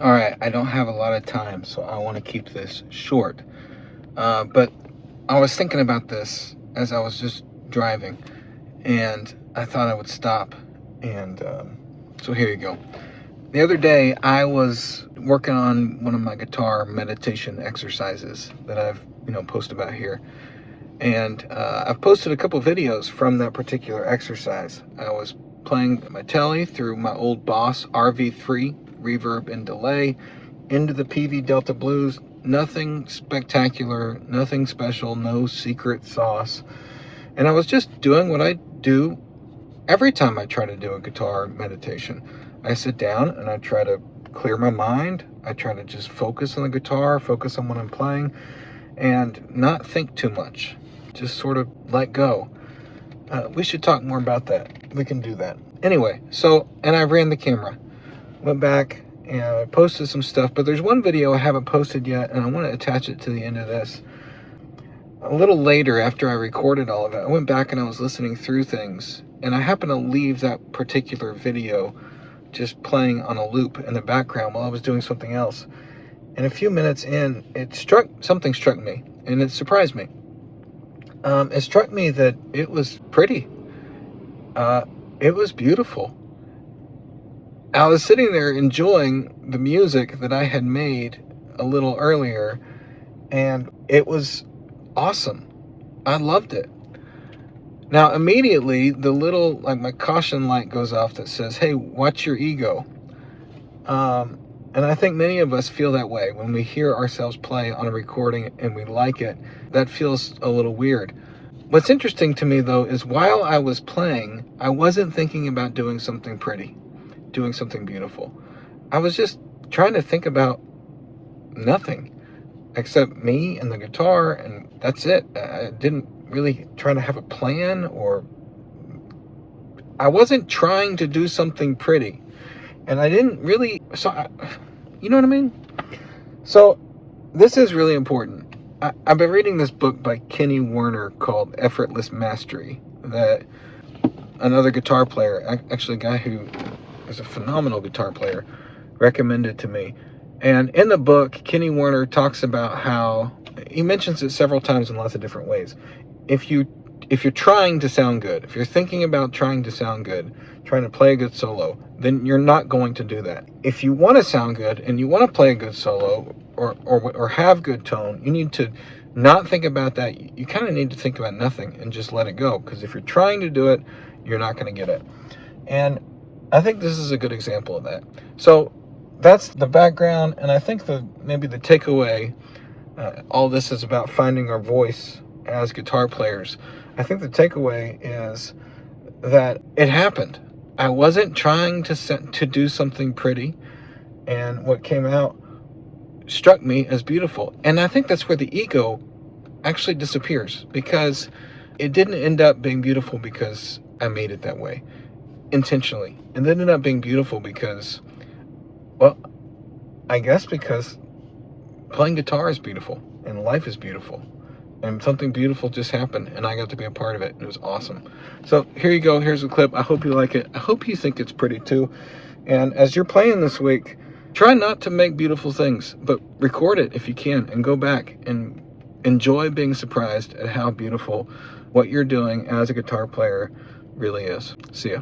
All right, I don't have a lot of time, so I want to keep this short. But I was thinking about this as I was just driving, and I thought I would stop. And so here you go. The other day, I was working on one of my guitar meditation exercises that I've posted about here. And I've posted a couple videos from that particular exercise. I was playing my telly through my old Boss RV3 reverb and delay into the PV Delta Blues. Nothing spectacular, nothing special, no secret sauce. And I was just doing what I do every time I try to do a guitar meditation. I sit down and I try to clear my mind. I try to just focus on the guitar, focus on what I'm playing, and not think too much. Just sort of let go. We should talk more about that. We can do that. Anyway, and I ran the camera. Went back and I posted some stuff, but there's one video I haven't posted yet, and I want to attach it to the end of this. A little later, after I recorded all of it, I went back and I was listening through things, and I happened to leave that particular video just playing on a loop in the background while I was doing something else. And a few minutes in, something struck me, and it surprised me. It struck me that it was pretty. It was beautiful. I was sitting there enjoying the music that I had made a little earlier, and it was awesome. I loved it. Now, immediately, the little, my caution light goes off that says, hey, watch your ego. And I think many of us feel that way when we hear ourselves play on a recording and we like it. That feels a little weird. What's interesting to me, though, is while I was playing, I wasn't thinking about doing something pretty, doing something beautiful. I was just trying to think about nothing except me and the guitar, and that's it. I didn't really try to have a plan, or I wasn't trying to do something pretty. And I didn't really, you know what I mean? So this is really important. I've been reading this book by Kenny Werner called Effortless Mastery, that another guitar player, actually a guy who is a phenomenal guitar player, recommended to me. And in the book, Kenny Werner talks about how, he mentions it several times in lots of different ways. If you're trying to sound good, if you're thinking about trying to sound good, trying to play a good solo, then you're not going to do that. If you want to sound good and you want to play a good solo or have good tone, you need to not think about that. You kind of need to think about nothing and just let it go. Because if you're trying to do it, you're not going to get it. And I think this is a good example of that. So that's the background, and I think maybe the takeaway, all this is about finding our voice as guitar players. I think the takeaway is that it happened. I wasn't trying to do something pretty, and what came out struck me as beautiful. And I think that's where the ego actually disappears, because it didn't end up being beautiful because I made it that way intentionally. It ended up being beautiful because, well, I guess because playing guitar is beautiful and life is beautiful. And something beautiful just happened, and I got to be a part of it. It was awesome. So here you go. Here's a clip. I hope you like it. I hope you think it's pretty too. And as you're playing this week, try not to make beautiful things, but record it if you can, and go back and enjoy being surprised at how beautiful what you're doing as a guitar player really is. See ya.